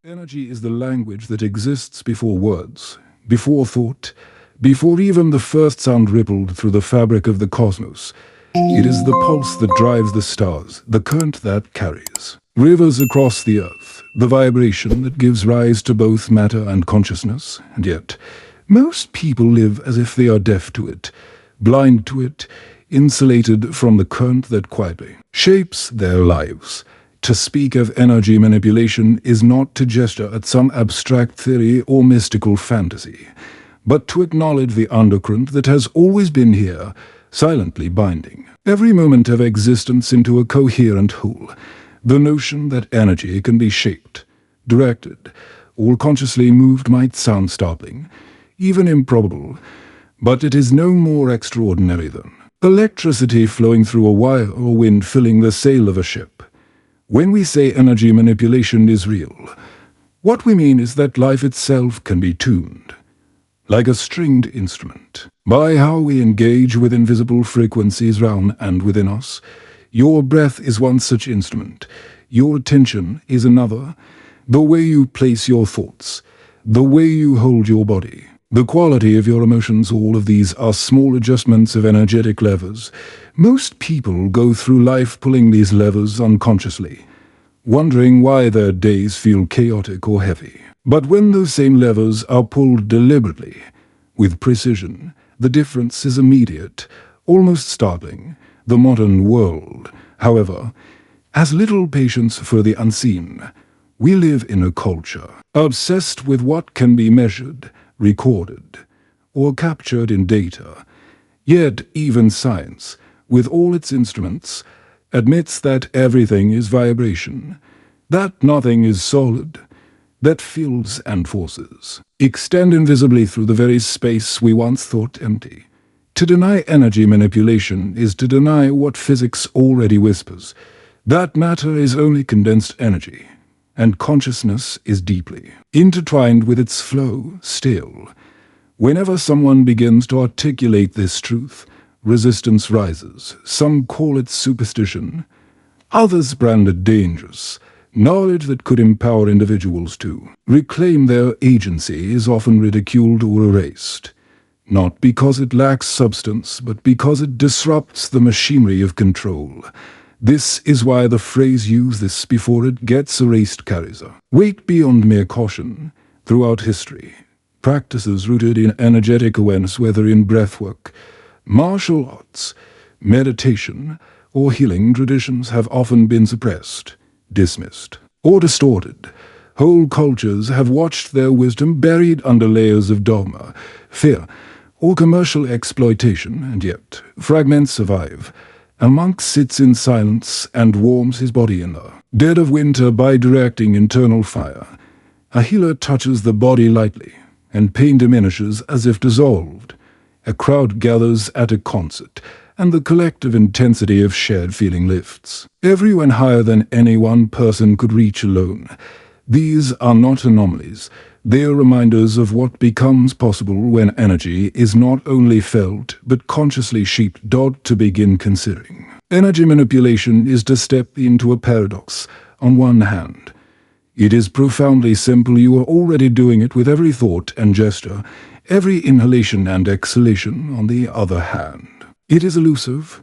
Energy is the language that exists before words, before thought, before even the first sound rippled through the fabric of the cosmos. It is the pulse that drives the stars, the current that carries rivers across the earth, the vibration that gives rise to both matter and consciousness. And yet, most people live as if they are deaf to it, blind to it, insulated from the current that quietly shapes their lives. To speak of energy manipulation is not to gesture at some abstract theory or mystical fantasy, but to acknowledge the undercurrent that has always been here, silently binding every moment of existence into a coherent whole. The notion that energy can be shaped, directed, or consciously moved might sound startling, even improbable, but it is no more extraordinary than electricity flowing through a wire or wind filling the sail of a ship. When we say energy manipulation is real, what we mean is that life itself can be tuned, like a stringed instrument, by how we engage with invisible frequencies round and within us. Your breath is one such instrument, your attention is another, the way you place your thoughts, the way you hold your body, the quality of your emotions, all of these are small adjustments of energetic levers. Most people go through life pulling these levers unconsciously, wondering why their days feel chaotic or heavy. But when those same levers are pulled deliberately, with precision, the difference is immediate, almost startling. The modern world, however, has little patience for the unseen. We live in a culture obsessed with what can be measured, recorded, or captured in data. Yet even science, with all its instruments, admits that everything is vibration, that nothing is solid, that fields and forces extend invisibly through the very space we once thought empty. To deny energy manipulation is to deny what physics already whispers, that matter is only condensed energy, and consciousness is deeply intertwined with its flow still. Whenever someone begins to articulate this truth, resistance rises. Some call it superstition, others brand it dangerous. Knowledge that could empower individuals to reclaim their agency is often ridiculed or erased, not because it lacks substance, but because it disrupts the machinery of control. This is why the phrase "use this before it gets erased" carries a weight beyond mere caution. Throughout history, practices rooted in energetic awareness, whether in breathwork, martial arts, meditation, or healing traditions, have often been suppressed, dismissed, or distorted. Whole cultures have watched their wisdom buried under layers of dogma, fear, or commercial exploitation, and yet fragments survive. A monk sits in silence and warms his body in the dead of winter by directing internal fire. A healer touches the body lightly, and pain diminishes as if dissolved. A crowd gathers at a concert, and the collective intensity of shared feeling lifts everyone higher than any one person could reach alone. These are not anomalies. They are reminders of what becomes possible when energy is not only felt but consciously shaped. To begin considering energy manipulation is to step into a paradox. On one hand, it is profoundly simple. You are already doing it with every thought and gesture, every inhalation and exhalation. On the other hand, it is elusive,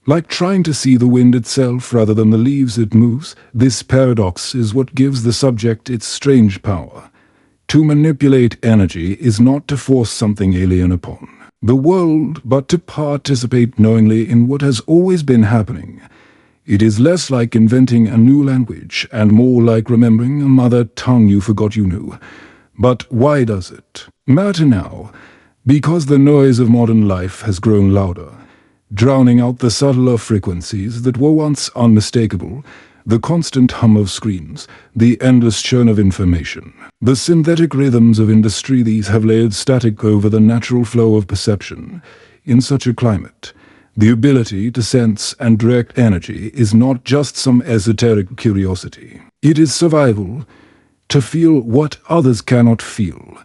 like trying to see the wind itself rather than the leaves it moves. This paradox is what gives the subject its strange power. To manipulate energy is not to force something alien upon the world, but to participate knowingly in what has always been happening. It is less like inventing a new language and more like remembering a mother tongue you forgot you knew. But why does it matter now? Because the noise of modern life has grown louder, drowning out the subtler frequencies that were once unmistakable. The constant hum of screens, the endless churn of information, the synthetic rhythms of industry, these have layered static over the natural flow of perception. In such a climate, the ability to sense and direct energy is not just some esoteric curiosity. It is survival, to feel what others cannot feel,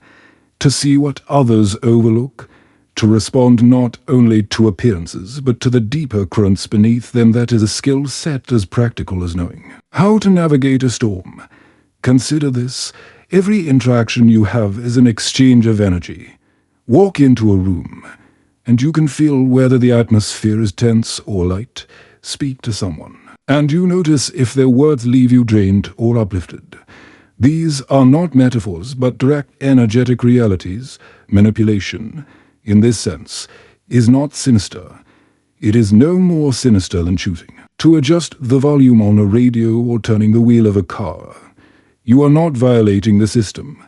to see what others overlook, to respond not only to appearances, but to the deeper currents beneath them. That is a skill set as practical as knowing how to navigate a storm. Consider this: every interaction you have is an exchange of energy. Walk into a room, and you can feel whether the atmosphere is tense or light. Speak to someone, and you notice if their words leave you drained or uplifted. These are not metaphors, but direct energetic realities. Manipulation, in this sense, is not sinister. It is no more sinister than choosing to adjust the volume on a radio or turning the wheel of a car. You are not violating the system.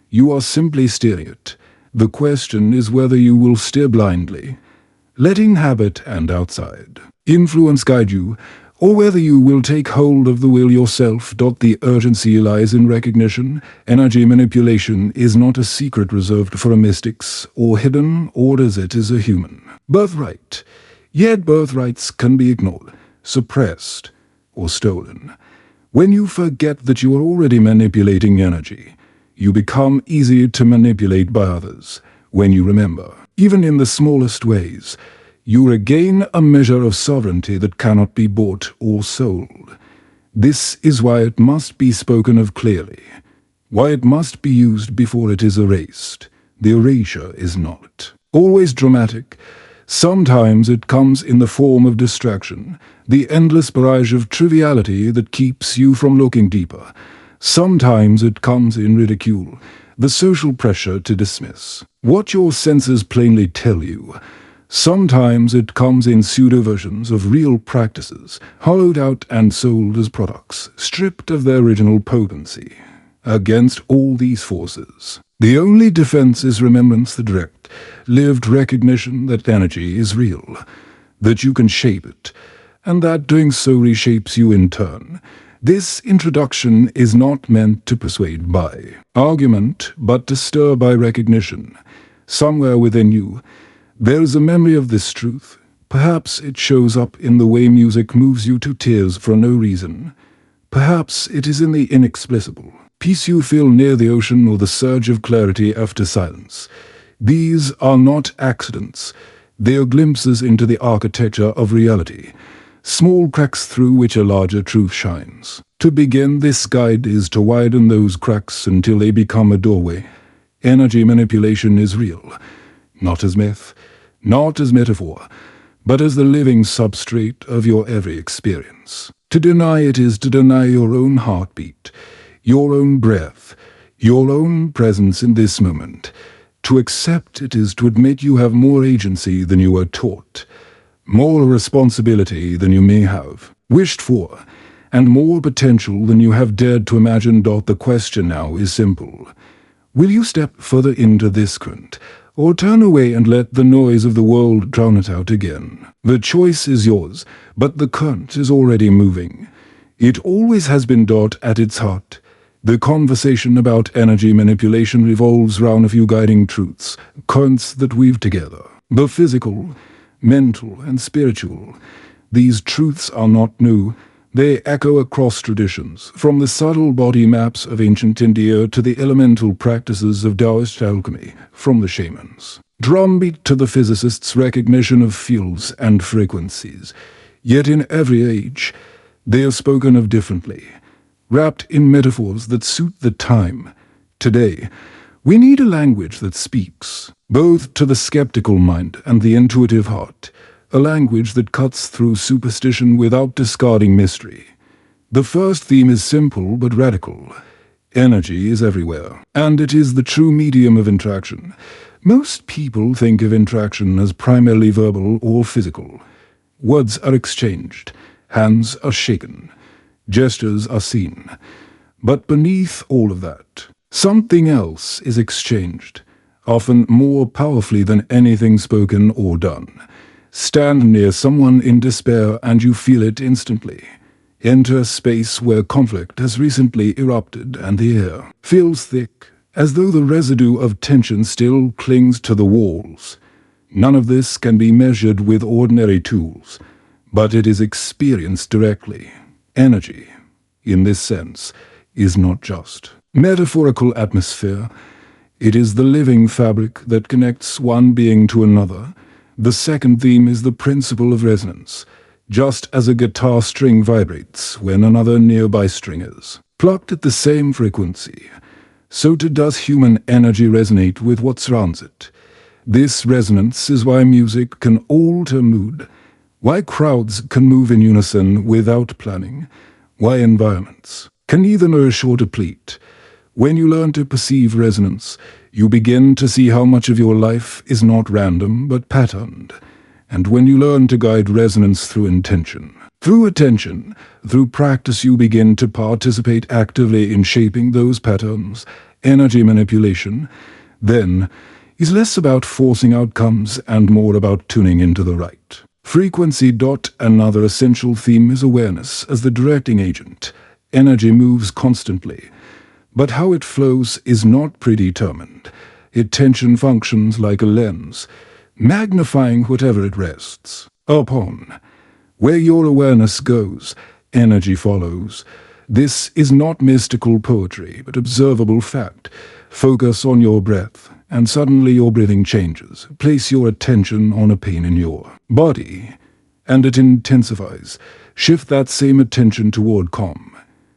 You are simply steering it. The question is whether you will steer blindly, letting habit and outside influence guide you, or whether you will take hold of the wheel yourself. The urgency lies in recognition. Energy manipulation is not a secret reserved for mystics or hidden orders. It is a human birthright. Yet birthrights can be ignored, suppressed, or stolen. When you forget that you are already manipulating energy, you become easy to manipulate by others. When you remember, even in the smallest ways, you regain a measure of sovereignty that cannot be bought or sold. This is why it must be spoken of clearly, why it must be used before it is erased. The erasure is not always dramatic. Sometimes it comes in the form of distraction, the endless barrage of triviality that keeps you from looking deeper. Sometimes it comes in ridicule, the social pressure to dismiss what your senses plainly tell you. Sometimes it comes in pseudo-versions of real practices, hollowed out and sold as products, stripped of their original potency. Against all these forces, the only defense is remembrance, the direct, lived recognition that energy is real, that you can shape it, and that doing so reshapes you in turn. This introduction is not meant to persuade by argument, but to stir by recognition. Somewhere within you, there is a memory of this truth. Perhaps it shows up in the way music moves you to tears for no reason. Perhaps it is in the inexplicable peace you feel near the ocean, or the surge of clarity after silence. These are not accidents. They are glimpses into the architecture of reality, small cracks through which a larger truth shines. To begin, this guide is to widen those cracks until they become a doorway. Energy manipulation is real, not as myth, not as metaphor, but as the living substrate of your every experience. To deny it is to deny your own heartbeat, your own breath, your own presence in this moment. To accept it is to admit you have more agency than you were taught, more responsibility than you may have wished for, and more potential than you have dared to imagine. The question now is simple. Will you step further into this current, or turn away and let the noise of the world drown it out again? The choice is yours, but the current is already moving. It always has been. At its heart, the conversation about energy manipulation revolves round a few guiding truths, currents that weave together the physical, mental, and spiritual. These truths are not new. They echo across traditions, from the subtle body maps of ancient India to the elemental practices of Taoist alchemy, from the shamans' drumbeat to the physicists' recognition of fields and frequencies. Yet in every age, they are spoken of differently, wrapped in metaphors that suit the time. Today, we need a language that speaks both to the skeptical mind and the intuitive heart, a language that cuts through superstition without discarding mystery. The first theme is simple but radical. Energy is everywhere, and it is the true medium of interaction. Most people think of interaction as primarily verbal or physical. Words are exchanged, hands are shaken, gestures are seen. But beneath all of that, something else is exchanged, often more powerfully than anything spoken or done. Stand near someone in despair and you feel it instantly. Enter a space where conflict has recently erupted and the air feels thick, as though the residue of tension still clings to the walls. None of this can be measured with ordinary tools, but it is experienced directly. Energy, in this sense, is not just metaphorical atmosphere. It is the living fabric that connects one being to another. The second theme is the principle of resonance. Just as a guitar string vibrates when another nearby string is Plucked at the same frequency, so too does human energy resonate with what surrounds it. This resonance is why music can alter mood, why crowds can move in unison without planning, why environments can neither nourish or deplete. When you learn to perceive resonance, you begin to see how much of your life is not random but patterned. And when you learn to guide resonance through intention, through attention, through practice, you begin to participate actively in shaping those patterns. Energy manipulation, then, is less about forcing outcomes and more about tuning into the right frequency. Another essential theme is awareness as the directing agent. Energy moves constantly, but how it flows is not predetermined. Attention functions like a lens, magnifying whatever it rests upon. Where your awareness goes, energy follows. This is not mystical poetry, but observable fact. Focus on your breath, and suddenly your breathing changes. Place your attention on a pain in your body, and it intensifies. Shift that same attention toward calm,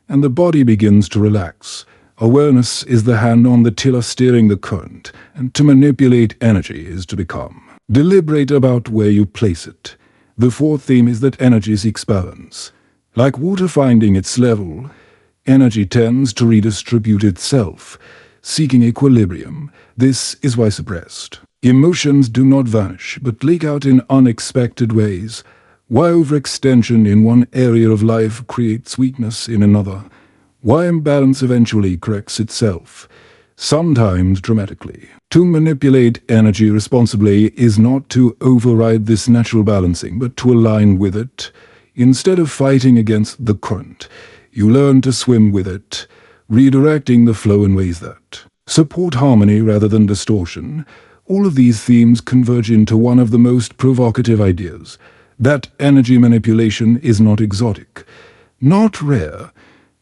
and the body begins to relax. Awareness is the hand on the tiller steering the current, and to manipulate energy is to become deliberate about where you place it. The fourth theme is that energy seeks balance. Like water finding its level, energy tends to redistribute itself, seeking equilibrium. This is why suppressed emotions do not vanish, but leak out in unexpected ways. Why overextension in one area of life creates weakness in another. Why imbalance eventually corrects itself, sometimes dramatically. To manipulate energy responsibly is not to override this natural balancing, but to align with it. Instead of fighting against the current, you learn to swim with it, redirecting the flow in ways that support harmony rather than distortion. All of these themes converge into one of the most provocative ideas, that energy manipulation is not exotic, not rare,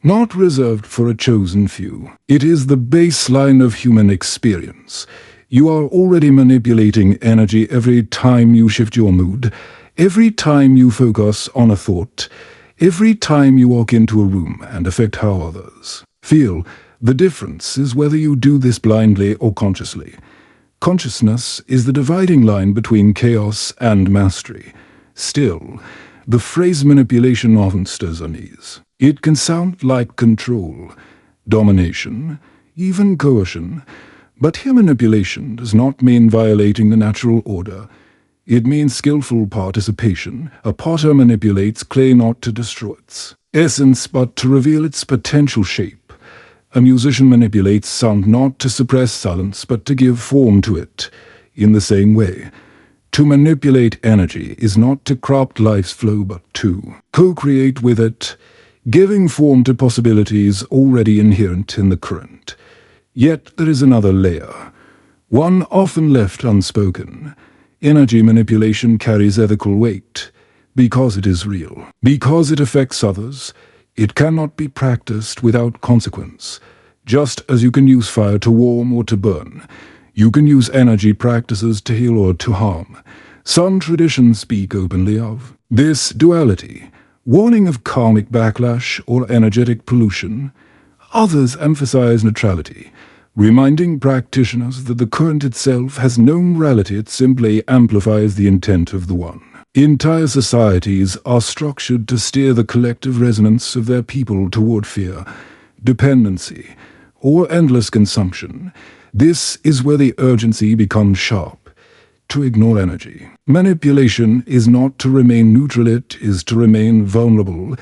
not reserved for a chosen few. It is the baseline of human experience. You are already manipulating energy every time you shift your mood, every time you focus on a thought, every time you walk into a room and affect how others feel. The difference is whether you do this blindly or consciously. Consciousness is the dividing line between chaos and mastery. Still, the phrase manipulation often stirs unease. It can sound like control, domination, even coercion, but here manipulation does not mean violating the natural order. It means skillful participation. A potter manipulates clay not to destroy its essence, but to reveal its potential shape. A musician manipulates sound not to suppress silence, but to give form to it. In the same way, to manipulate energy is not to corrupt life's flow, but to co-create with it, giving form to possibilities already inherent in the current. Yet there is another layer, one often left unspoken. Energy manipulation carries ethical weight, because it is real. Because it affects others, it cannot be practiced without consequence. Just as you can use fire to warm or to burn, you can use energy practices to heal or to harm. Some traditions speak openly of this duality, warning of karmic backlash or energetic pollution. Others emphasize neutrality, reminding practitioners that the current itself has no morality. It simply amplifies the intent of the one. Entire societies are structured to steer the collective resonance of their people toward fear, dependency, or endless consumption. This is where the urgency becomes sharp. To ignore energy manipulation is not to remain neutral, it is to remain vulnerable.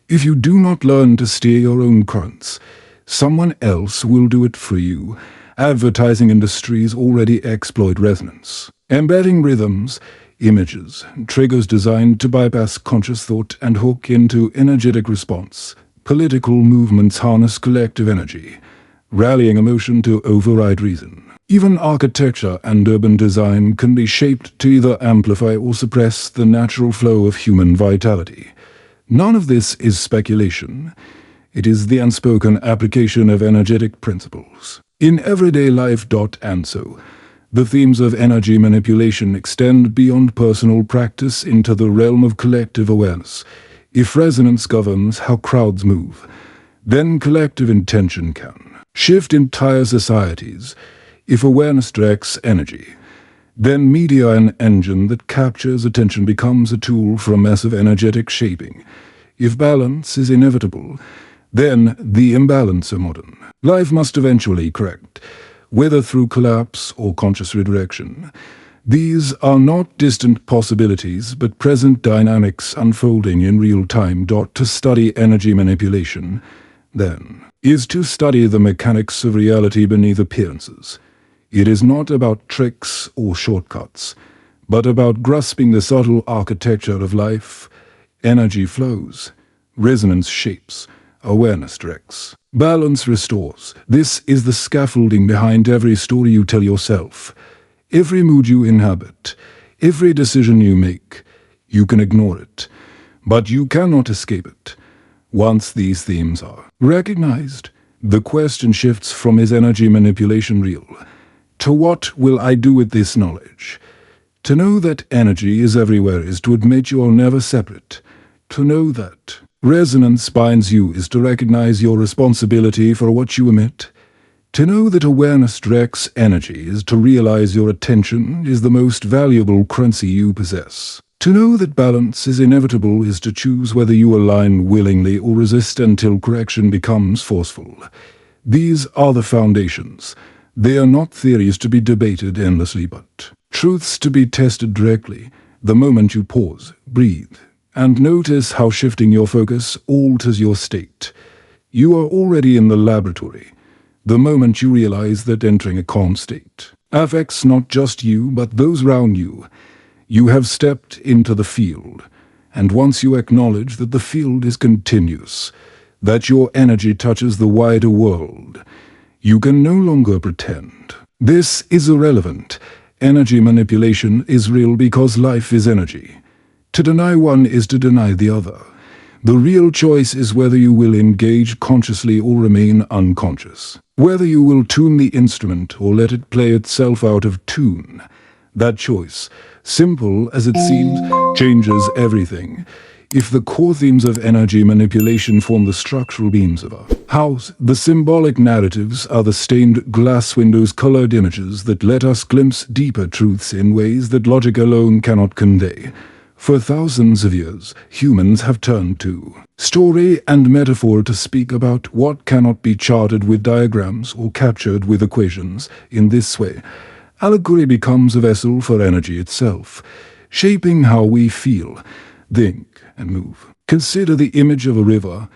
If you do not learn to steer your own currents, someone else will do it for you. Advertising industries already exploit resonance, embedding rhythms, images, triggers designed to bypass conscious thought and hook into energetic response. Political movements harness collective energy, rallying emotion to override reason. Even architecture and urban design can be shaped to either amplify or suppress the natural flow of human vitality. None of this is speculation. It is the unspoken application of energetic principles in everyday life. And so, the themes of energy manipulation extend beyond personal practice into the realm of collective awareness. If resonance governs how crowds move, then collective intention can shift entire societies. If awareness directs energy, then media, an engine that captures attention, becomes a tool for a massive energetic shaping. If balance is inevitable, then the imbalance are modern. Life must eventually correct, whether through collapse or conscious redirection. These are not distant possibilities, but present dynamics unfolding in real time. To study energy manipulation, then, is to study the mechanics of reality beneath appearances. It is not about tricks or shortcuts, but about grasping the subtle architecture of life. Energy flows, resonance shapes, awareness directs, balance restores. This is the scaffolding behind every story you tell yourself. Every mood you inhabit, every decision you make. You can ignore it, but you cannot escape it. Once these themes are recognized, the question shifts from is energy manipulation real to what will I do with this knowledge? To know that energy is everywhere is to admit you are never separate. To know that resonance binds you is to recognize your responsibility for what you emit. To know that awareness directs energy is to realize your attention is the most valuable currency you possess. To know that balance is inevitable is to choose whether you align willingly or resist until correction becomes forceful. These are the foundations. They are not theories to be debated endlessly, but truths to be tested directly. The moment you pause, breathe, and notice how shifting your focus alters your state. You are already in the laboratory. The moment you realize that entering a calm state affects not just you, but those around you, you have stepped into the field. And once you acknowledge that the field is continuous, that your energy touches the wider world, you can no longer pretend. This is irrelevant. Energy manipulation is real because life is energy. To deny one is to deny the other. The real choice is whether you will engage consciously or remain unconscious. Whether you will tune the instrument or let it play itself out of tune. That choice, simple as it seems, changes everything. If the core themes of energy manipulation form the structural beams of a house, the symbolic narratives are the stained glass windows, colored images that let us glimpse deeper truths in ways that logic alone cannot convey. For thousands of years, humans have turned to story and metaphor to speak about what cannot be charted with diagrams or captured with equations. In this way, allegory becomes a vessel for energy itself, shaping how we feel, think, and move. Consider the image of a river.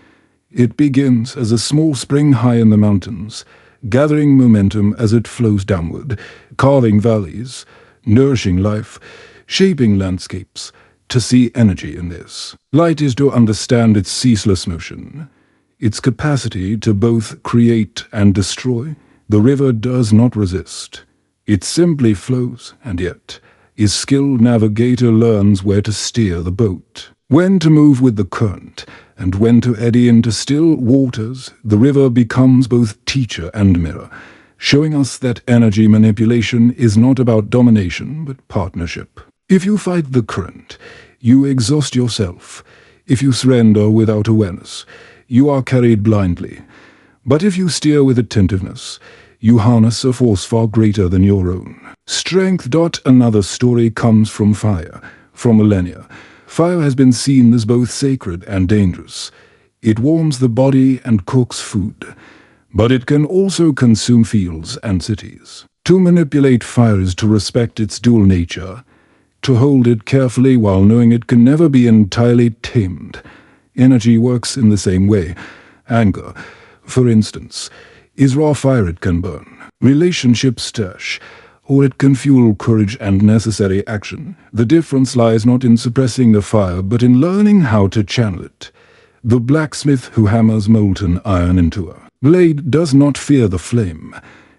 It begins as a small spring high in the mountains, gathering momentum as it flows downward, carving valleys, nourishing life, shaping landscapes. To see energy in this light is to understand its ceaseless motion, its capacity to both create and destroy. The river does not resist. It simply flows, and yet his skilled navigator learns where to steer the boat, when to move with the current, and when to eddy into still waters. The river becomes both teacher and mirror, showing us that energy manipulation is not about domination, but partnership. If you fight the current, you exhaust yourself. If you surrender without awareness, you are carried blindly. But if you steer with attentiveness, you harness a force far greater than your own. Strength. Another story comes from fire. For millennia, fire has been seen as both sacred and dangerous. It warms the body and cooks food, but it can also consume fields and cities. To manipulate fire is to respect its dual nature, to hold it carefully while knowing it can never be entirely tamed. Energy works in the same way. Anger, for instance, is raw fire. It can burn relationships dash, or it can fuel courage and necessary action. The difference lies not in suppressing the fire, but in learning how to channel it. The blacksmith who hammers molten iron into a blade does not fear the flame.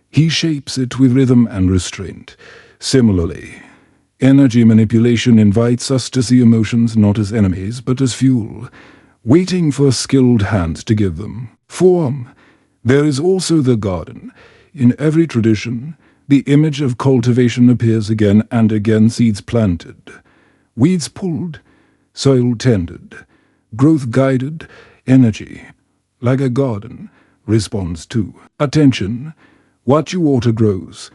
He shapes it with rhythm and restraint. Similarly, energy manipulation invites us to see emotions not as enemies, but as fuel, waiting for skilled hands to give them form. There is also the garden. In every tradition, the image of cultivation appears again and again. Seeds planted, weeds pulled, soil tended, growth guided, energy like a garden, responds to. Attention, what you water grows,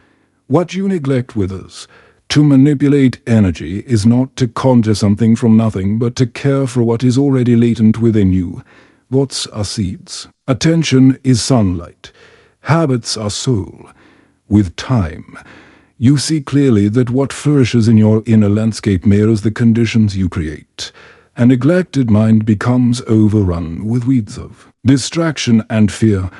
what you neglect withers. To manipulate energy is not to conjure something from nothing, but to care for what is already latent within you. Thoughts are seeds. Attention is sunlight. Habits are soul. With time, you see clearly that what flourishes in your inner landscape mirrors the conditions you create. A neglected mind becomes overrun with weeds of distraction and fear.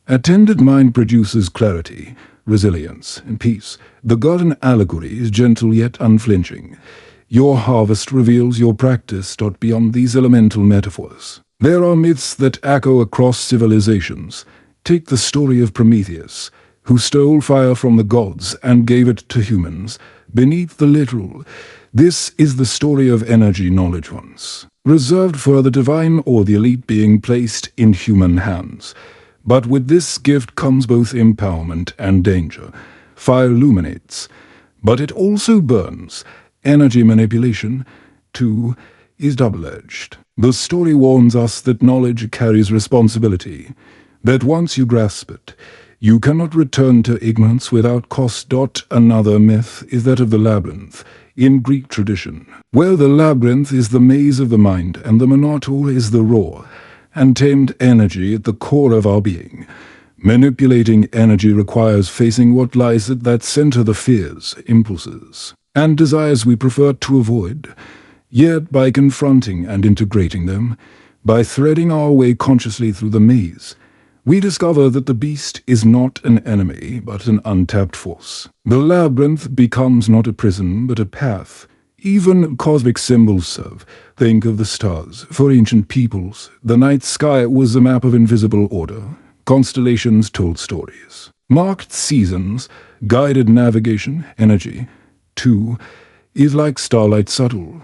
A tended mind produces clarity, resilience, and peace. The garden allegory is gentle yet unflinching. Your harvest reveals your practice taught beyond these elemental metaphors. There are myths that echo across civilizations. Take the story of Prometheus, who stole fire from the gods and gave it to humans. Beneath the literal, this is the story of energy knowledge once, reserved for the divine or the elite being placed in human hands. But with this gift comes both empowerment and danger. Fire illuminates, but it also burns. Energy manipulation, too, is double-edged. The story warns us that knowledge carries responsibility, that once you grasp it, you cannot return to ignorance without cost. Another myth is that of the labyrinth, in Greek tradition, where the labyrinth is the maze of the mind and the minotaur is the raw, untamed energy at the core of our being. Manipulating energy requires facing what lies at that center, the fears, impulses, and desires we prefer to avoid. Yet by confronting and integrating them, by threading our way consciously through the maze, we discover that the beast is not an enemy, but an untapped force. The labyrinth becomes not a prison, but a path. Even cosmic symbols serve. Think of the stars. For ancient peoples, the night sky was a map of invisible order. Constellations told stories. Marked seasons, guided navigation, energy, too, is like starlight, subtle,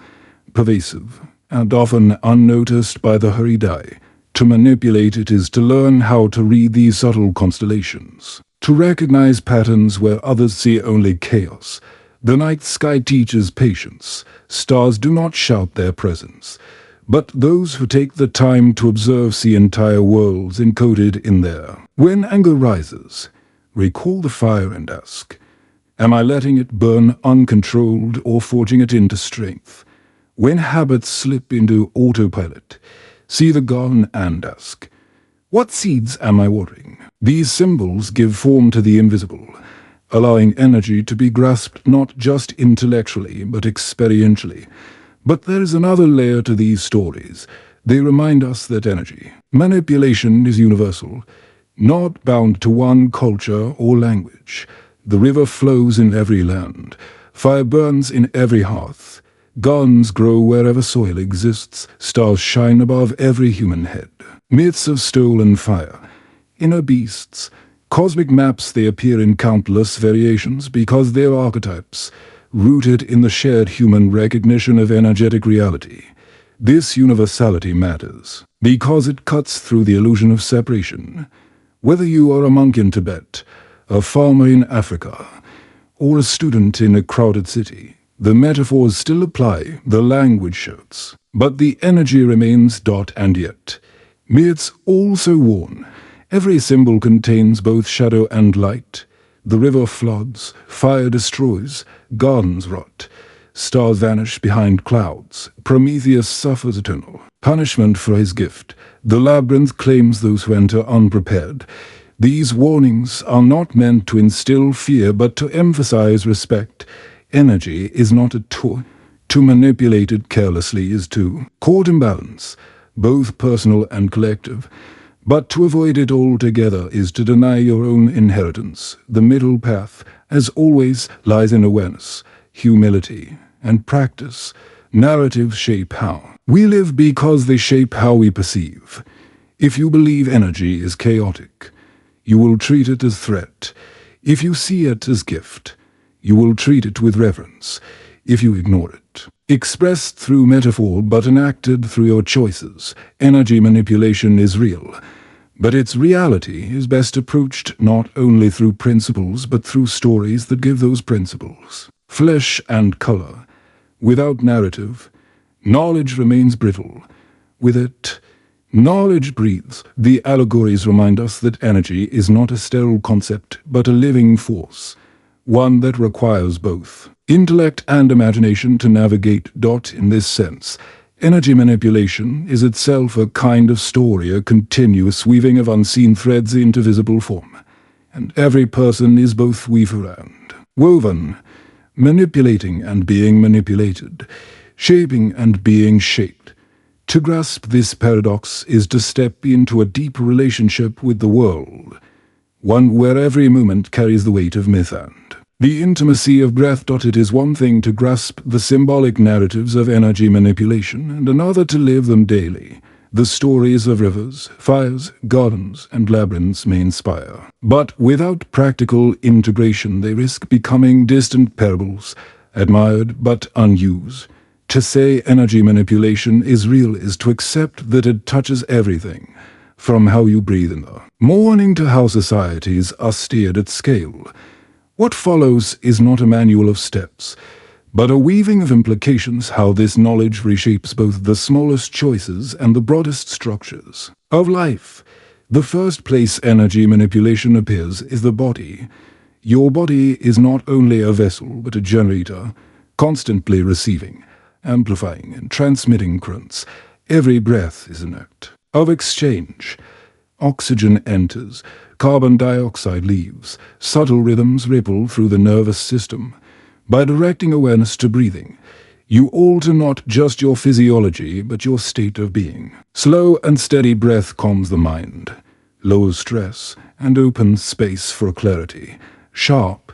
pervasive, and often unnoticed by the hurried eye. To manipulate it is to learn how to read these subtle constellations, to recognize patterns where others see only chaos. The night sky teaches patience. Stars do not shout their presence, but those who take the time to observe see entire worlds encoded in there. When anger rises, recall the fire and ask, am I letting it burn uncontrolled or forging it into strength? When habits slip into autopilot, see the garden and ask, what seeds am I watering? These symbols give form to the invisible, allowing energy to be grasped not just intellectually but experientially. But there is another layer to these stories. They remind us that energy, manipulation is universal, not bound to one culture or language. The river flows in every land. Fire burns in every hearth. Gardens grow wherever soil exists. Stars shine above every human head. Myths of stolen fire, inner beasts, cosmic maps, they appear in countless variations because they are archetypes, rooted in the shared human recognition of energetic reality. This universality matters because it cuts through the illusion of separation. Whether you are a monk in Tibet, a farmer in Africa, or a student in a crowded city, the metaphors still apply, the language shifts, but the energy remains. And yet, myths also warn. Every symbol contains both shadow and light. The river floods, fire destroys, gardens rot, stars vanish behind clouds. Prometheus suffers eternal punishment for his gift. The labyrinth claims those who enter unprepared. These warnings are not meant to instill fear, but to emphasize respect. Energy is not a toy. To manipulate it carelessly is to court imbalance, both personal and collective. But to avoid it altogether is to deny your own inheritance. The middle path, as always, lies in awareness, humility, and practice. Narratives shape how we live because they shape how we perceive. If you believe energy is chaotic, you will treat it as threat. If you see it as gift, you will treat it with reverence. If you ignore it, expressed through metaphor but enacted through your choices, energy manipulation is real. But its reality is best approached not only through principles but through stories that give those principles flesh and color. Without narrative, knowledge remains brittle. With it, Knowledge breathes. The allegories remind us that energy is not a sterile concept, but a living force, one that requires both intellect and imagination to navigate. In this sense, energy manipulation is itself a kind of story, a continuous weaving of unseen threads into visible form. And every person is both weaver and woven, manipulating and being manipulated, shaping and being shaped. To grasp this paradox is to step into a deep relationship with the world, one where every moment carries the weight of myth and the intimacy of breath. It is one thing to grasp the symbolic narratives of energy manipulation, and another to live them daily. The stories of rivers, fires, gardens, and labyrinths may inspire, but without practical integration they risk becoming distant parables, admired but unused. To say energy manipulation is real is to accept that it touches everything, from how you breathe in the morning to how societies are steered at scale. What follows is not a manual of steps, but a weaving of implications, how this knowledge reshapes both the smallest choices and the broadest structures of life. The first place energy manipulation appears is the body. Your body is not only a vessel, but a generator, constantly receiving, amplifying, and transmitting currents. Every breath is an act of exchange. Oxygen enters, carbon dioxide leaves, subtle rhythms ripple through the nervous system. By directing awareness to breathing, you alter not just your physiology, but your state of being. Slow and steady breath calms the mind, lowers stress, and opens space for clarity. Sharp,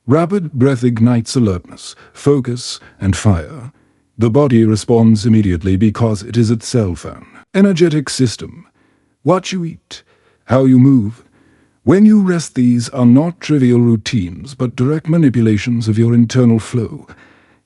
rapid breath ignites alertness, focus, and fire. The body responds immediately because it is itself an energetic system. What you eat, how you move. When you rest, these are not trivial routines, but direct manipulations of your internal flow.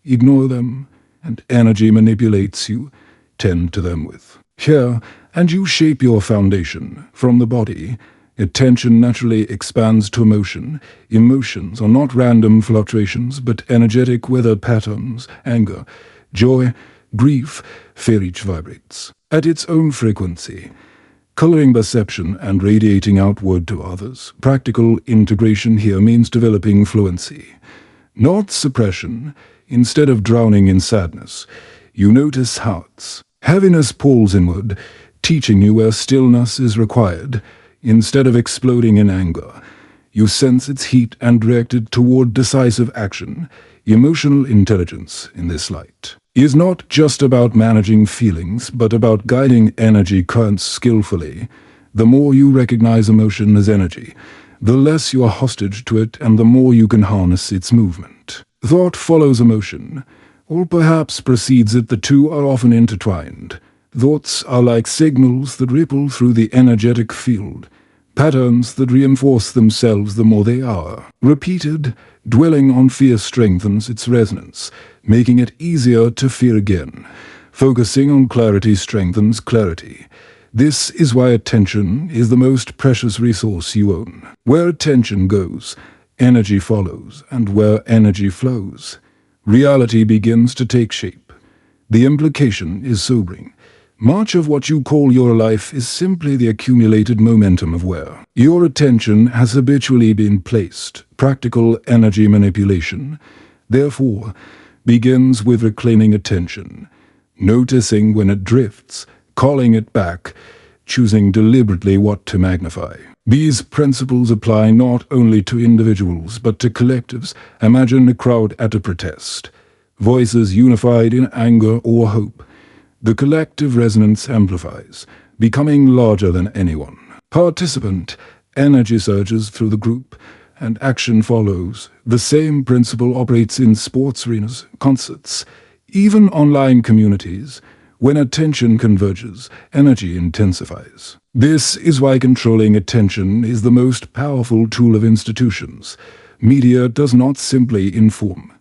Ignore them, and energy manipulates you. Tend to them with care, and you shape your foundation. From the body, attention naturally expands to emotion. Emotions are not random fluctuations, but energetic weather patterns. Anger, joy, grief, fear, each vibrates at its own frequency, coloring perception and radiating outward to others. Practical integration here means developing fluency, not suppression. Instead of drowning in sadness, you notice hearts. Heaviness pulls inward, teaching you where stillness is required. Instead of exploding in anger, you sense its heat and direct it toward decisive action. Emotional intelligence, in this light, is not just about managing feelings, but about guiding energy currents skillfully. The more you recognize emotion as energy, the less you are hostage to it, and the more you can harness its movement. Thought follows emotion, or perhaps precedes it. The two are often intertwined. Thoughts are like signals that ripple through the energetic field, patterns that reinforce themselves the more they are repeated. Dwelling on fear strengthens its resonance, making it easier to fear again. Focusing on clarity strengthens clarity. This is why attention is the most precious resource you own. Where attention goes, energy follows, and where energy flows, reality begins to take shape. The implication is sobering. Much of what you call your life is simply the accumulated momentum of where your attention has habitually been placed. Practical energy manipulation, therefore, begins with reclaiming attention, noticing when it drifts, calling it back, choosing deliberately what to magnify. These principles apply not only to individuals, but to collectives. Imagine a crowd at a protest, voices unified in anger or hope. The collective resonance amplifies, becoming larger than anyone. Participant, energy surges through the group, and action follows. The same principle operates in sports arenas, concerts, even online communities. When attention converges, energy intensifies. This is why controlling attention is the most powerful tool of institutions. Media does not simply inform.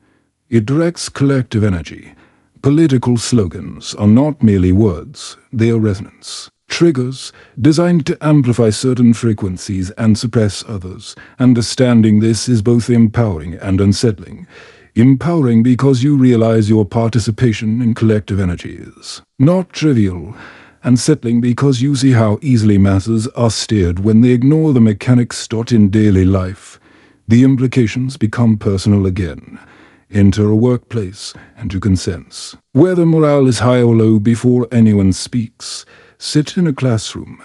It directs collective energy. Political slogans are not merely words, they are resonance. Triggers designed to amplify certain frequencies and suppress others. Understanding this is both empowering and unsettling. Empowering because you realize your participation in collective energy is not trivial. and settling because you see how easily masses are steered when they ignore the mechanics taught in daily life. The implications become personal again. Enter a workplace, and you can sense whether morale is high or low before anyone speaks. Sit in a classroom,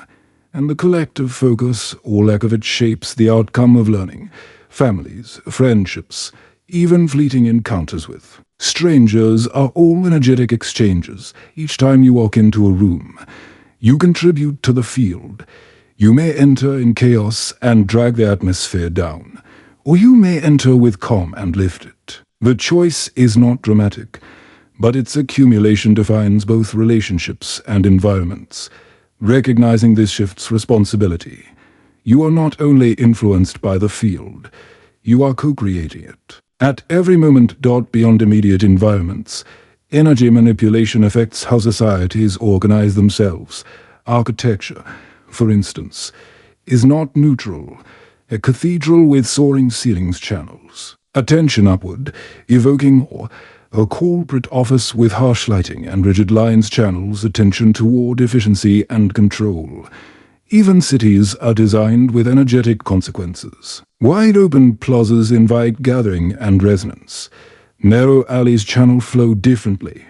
and the collective focus or lack of it shapes the outcome of learning. Families, friendships, even fleeting encounters with strangers are all energetic exchanges. Each time you walk into a room, you contribute to the field. You may enter in chaos and drag the atmosphere down, or you may enter with calm and lift it. The choice is not dramatic, but its accumulation defines both relationships and environments. Recognizing this shifts responsibility. You are not only influenced by the field, you are co-creating it. At every moment beyond immediate environments, energy manipulation affects how societies organize themselves. Architecture, for instance, is not neutral. A cathedral with soaring ceilings channels attention upward, evoking awe. A corporate office with harsh lighting and rigid lines channels attention toward efficiency and control. Even cities are designed with energetic consequences. Wide-open plazas invite gathering and resonance. Narrow alleys channel flow differently.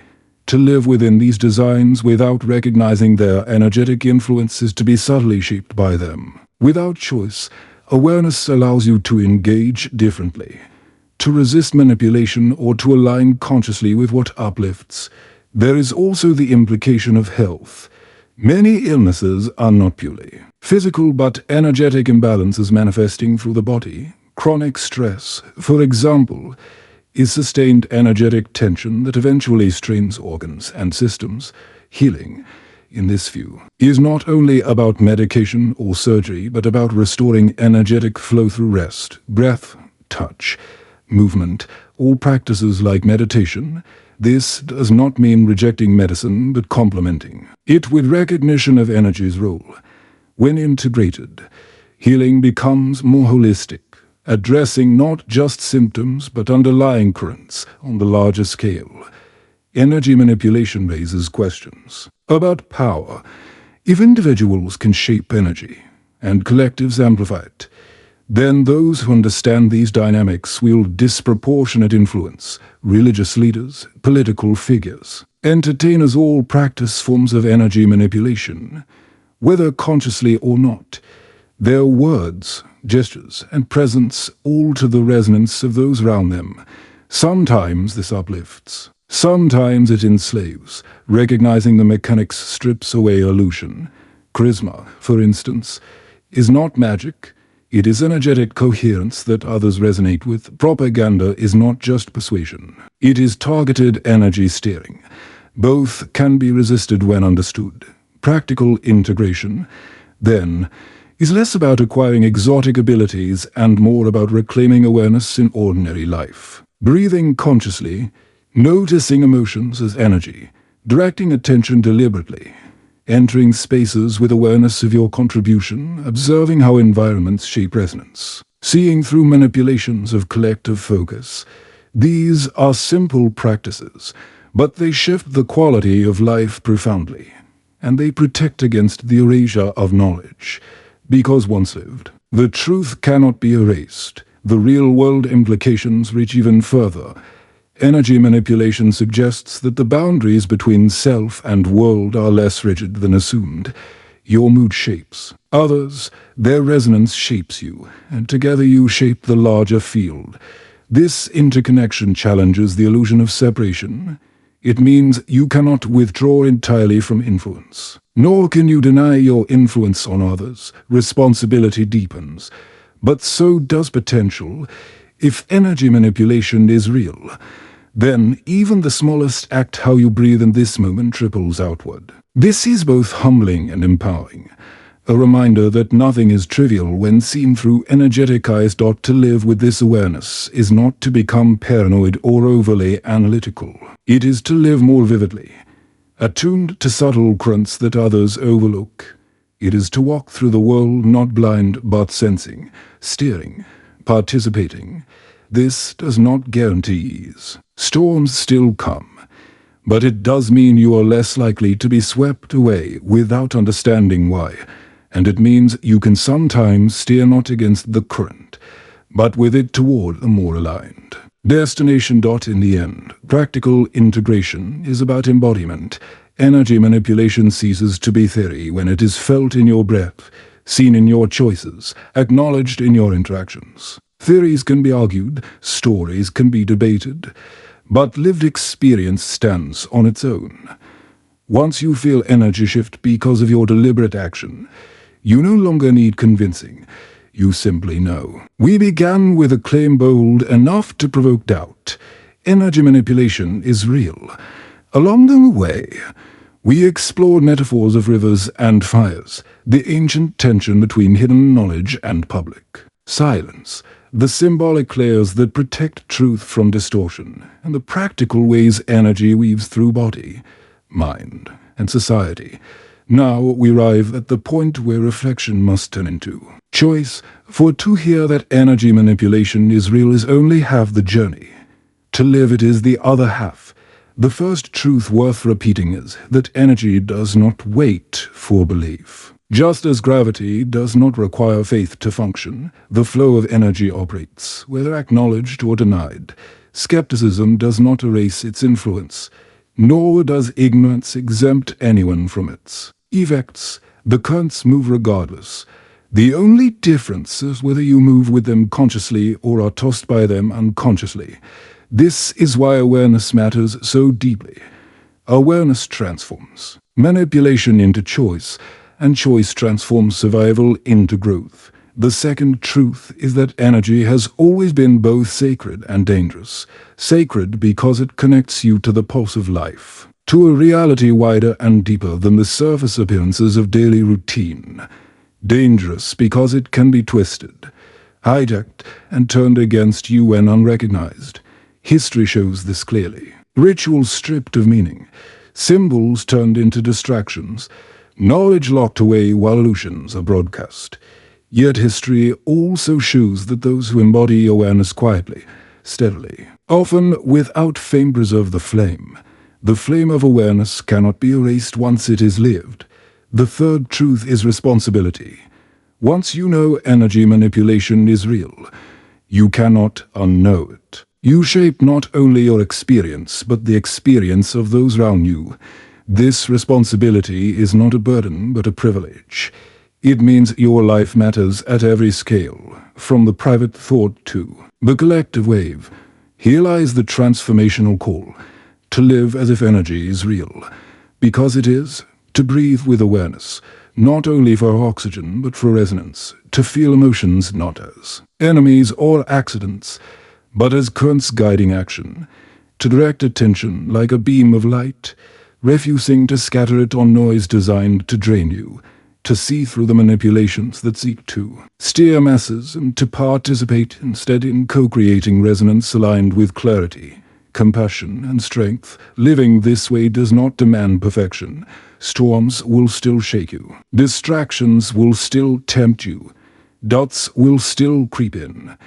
To live within these designs without recognizing their energetic influence is to be subtly shaped by them. Without choice, awareness allows you to engage differently, to resist manipulation or to align consciously with what uplifts. There is also the implication of health. Many illnesses are not purely physical but energetic imbalances manifesting through the body. Chronic stress, for example, is sustained energetic tension that eventually strains organs and systems. Healing, in this view, is not only about medication or surgery but about restoring energetic flow through rest, breath, touch, movement, or practices like meditation. This does not mean rejecting medicine, but complementing it with recognition of energy's role. When integrated, healing becomes more holistic, addressing not just symptoms but underlying currents on the larger scale. Energy manipulation raises questions about power. If individuals can shape energy, and collectives amplify it, then those who understand these dynamics wield disproportionate influence. Religious leaders, political figures, entertainers all practice forms of energy manipulation. Whether consciously or not, their words, gestures, and presence alter the resonance of those around them. Sometimes this uplifts, sometimes it enslaves. Recognizing the mechanics strips away illusion. Charisma, for instance, is not magic. It is energetic coherence that others resonate with. Propaganda is not just persuasion. It is targeted energy steering. Both can be resisted when understood. Practical integration, then, is less about acquiring exotic abilities and more about reclaiming awareness in ordinary life. Breathing consciously, noticing emotions as energy, directing attention deliberately, entering spaces with awareness of your contribution, observing how environments shape resonance, seeing through manipulations of collective focus. These are simple practices, but they shift the quality of life profoundly, and they protect against the erasure of knowledge. Because once lived, the truth cannot be erased. The real-world implications reach even further. Energy manipulation suggests that the boundaries between self and world are less rigid than assumed. Your mood shapes others, their resonance shapes you, and together you shape the larger field. This interconnection challenges the illusion of separation. It means you cannot withdraw entirely from influence, nor can you deny your influence on others. Responsibility deepens, but so does potential. If energy manipulation is real, then even the smallest act, how you breathe in this moment, ripples outward. This is both humbling and empowering, a reminder that nothing is trivial when seen through energetic eyes. To live with this awareness is not to become paranoid or overly analytical. It is to live more vividly, attuned to subtle currents that others overlook. It is to walk through the world not blind but sensing, steering, participating. This does not guarantee ease. Storms still come, But it does mean you are less likely to be swept away without understanding why, and it means you can sometimes steer not against the current, but with it toward a more aligned destination. In the end, practical integration is about embodiment. Energy manipulation ceases to be theory when it is felt in your breath, seen in your choices, acknowledged in your interactions. Theories can be argued, stories can be debated, but lived experience stands on its own. Once you feel energy shift because of your deliberate action, you no longer need convincing. You simply know. We began with a claim bold enough to provoke doubt. Energy manipulation is real. Along the way, we explored metaphors of rivers and fires, the ancient tension between hidden knowledge and public silence, the symbolic layers that protect truth from distortion, and the practical ways energy weaves through body, mind, and society. Now we arrive at the point where reflection must turn into choice, for to hear that energy manipulation is real is only half the journey. To live it is the other half. The first truth worth repeating is that energy does not wait for belief. Just as gravity does not require faith to function, the flow of energy operates, whether acknowledged or denied. Skepticism does not erase its influence, nor does ignorance exempt anyone from its effects. The currents move regardless. The only difference is whether you move with them consciously or are tossed by them unconsciously. This is why awareness matters so deeply. Awareness transforms manipulation into choice, and choice transforms survival into growth. The second truth is that energy has always been both sacred and dangerous. Sacred because it connects you to the pulse of life, to a reality wider and deeper than the surface appearances of daily routine. Dangerous because it can be twisted, hijacked, and turned against you when unrecognized. History shows this clearly. Rituals stripped of meaning, symbols turned into distractions, knowledge locked away while illusions are broadcast. Yet history also shows that those who embody awareness quietly, steadily, often without fame, preserve the flame. The flame of awareness cannot be erased once it is lived. The third truth is responsibility. Once you know energy manipulation is real, you cannot unknow it. You shape not only your experience, but the experience of those around you. This responsibility is not a burden, but a privilege. It means your life matters at every scale, from the private thought to the collective wave. Here lies the transformational call, to live as if energy is real, because it is, to breathe with awareness, not only for oxygen, but for resonance, to feel emotions not as enemies or accidents, but as currents guiding action, to direct attention like a beam of light, refusing to scatter it on noise designed to drain you, to see through the manipulations that seek to steer masses, and to participate instead in co-creating resonance aligned with clarity, compassion, and strength. Living this way does not demand perfection. Storms will still shake you. Distractions will still tempt you. Doubts will still creep in.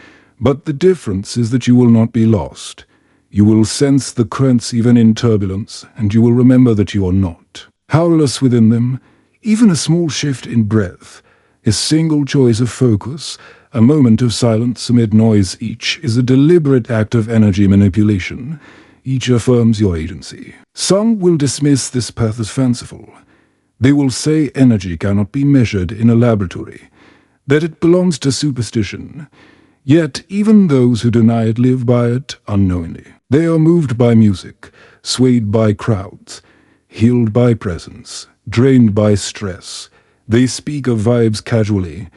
But the difference is that you will not be lost. You will sense the currents even in turbulence, and you will remember that you are not powerless within them. Even a small shift in breath, a single choice of focus, a moment of silence amid noise, each is a deliberate act of energy manipulation. Each affirms your agency. Some will dismiss this path as fanciful. They will say energy cannot be measured in a laboratory, that it belongs to superstition. Yet even those who deny it live by it unknowingly. They are moved by music, swayed by crowds, healed by presence, drained by stress. They speak of vibes casually,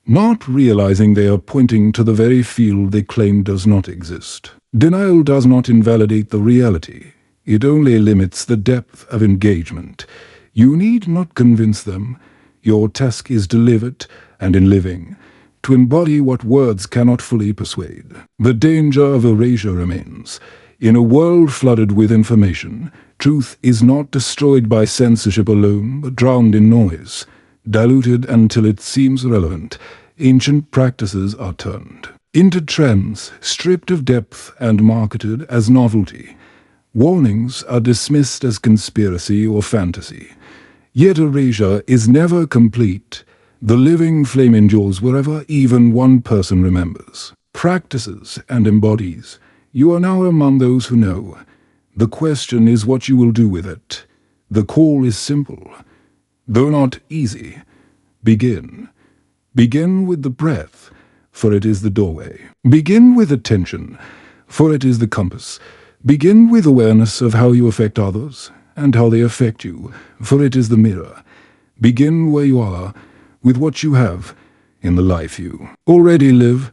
not realizing they are pointing to the very field they claim does not exist. Denial does not invalidate the reality. It only limits the depth of engagement. You need not convince them. Your task is to live it, and in living, to embody what words cannot fully persuade. The danger of erasure remains. In a world flooded with information, truth is not destroyed by censorship alone, but drowned in noise. Diluted until it seems irrelevant, ancient practices are turned into trends, stripped of depth and marketed as novelty. Warnings are dismissed as conspiracy or fantasy. Yet erasure is never complete. The living flame endures wherever even one person remembers, practices, and embodies. You are now among those who know. The question is what you will do with it. The call is simple, though not easy. Begin. Begin with the breath, for it is the doorway. Begin with attention, for it is the compass. Begin with awareness of how you affect others and how they affect you, for it is the mirror. Begin where you are, with what you have, in the life you already live.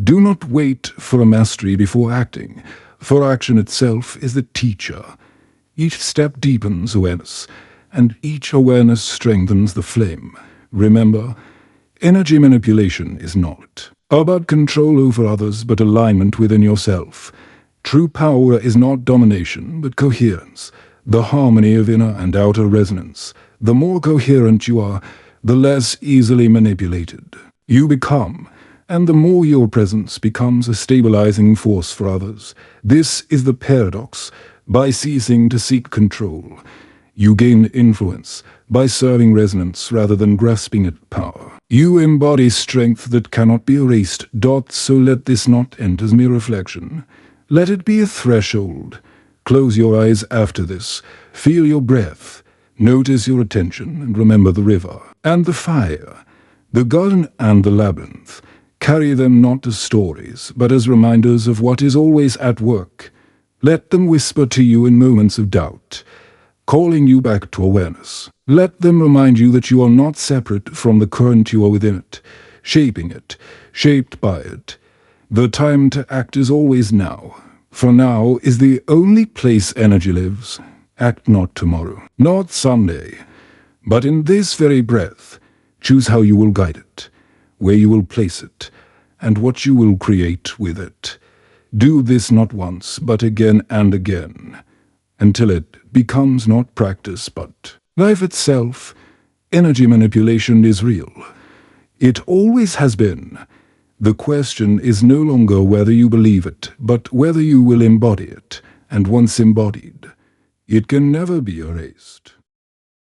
Do not wait for a mastery before acting, for action itself is the teacher. Each step deepens awareness, and each awareness strengthens the flame. Remember, energy manipulation is not about control over others, but alignment within yourself. True power is not domination, but coherence, the harmony of inner and outer resonance. The more coherent you are, the less easily manipulated you become, and the more your presence becomes a stabilizing force for others. This is the paradox. By ceasing to seek control, you gain influence. By serving resonance rather than grasping at power, you embody strength that cannot be erased. So let this not end as mere reflection. Let it be a threshold. Close your eyes after this. Feel your breath. Notice your attention and remember the river and the fire, the garden and the labyrinth. Carry them not as stories, but as reminders of what is always at work. Let them whisper to you in moments of doubt, calling you back to awareness. Let them remind you that you are not separate from the current, you are within it, shaping it, shaped by it. The time to act is always now, for now is the only place energy lives. Act not tomorrow, not someday, but in this very breath. Choose how you will guide it, where you will place it, and what you will create with it. Do this not once, but again and again, until it becomes not practice, but life itself. Energy manipulation is real. It always has been. The question is no longer whether you believe it, but whether you will embody it, and once embodied, it can never be erased.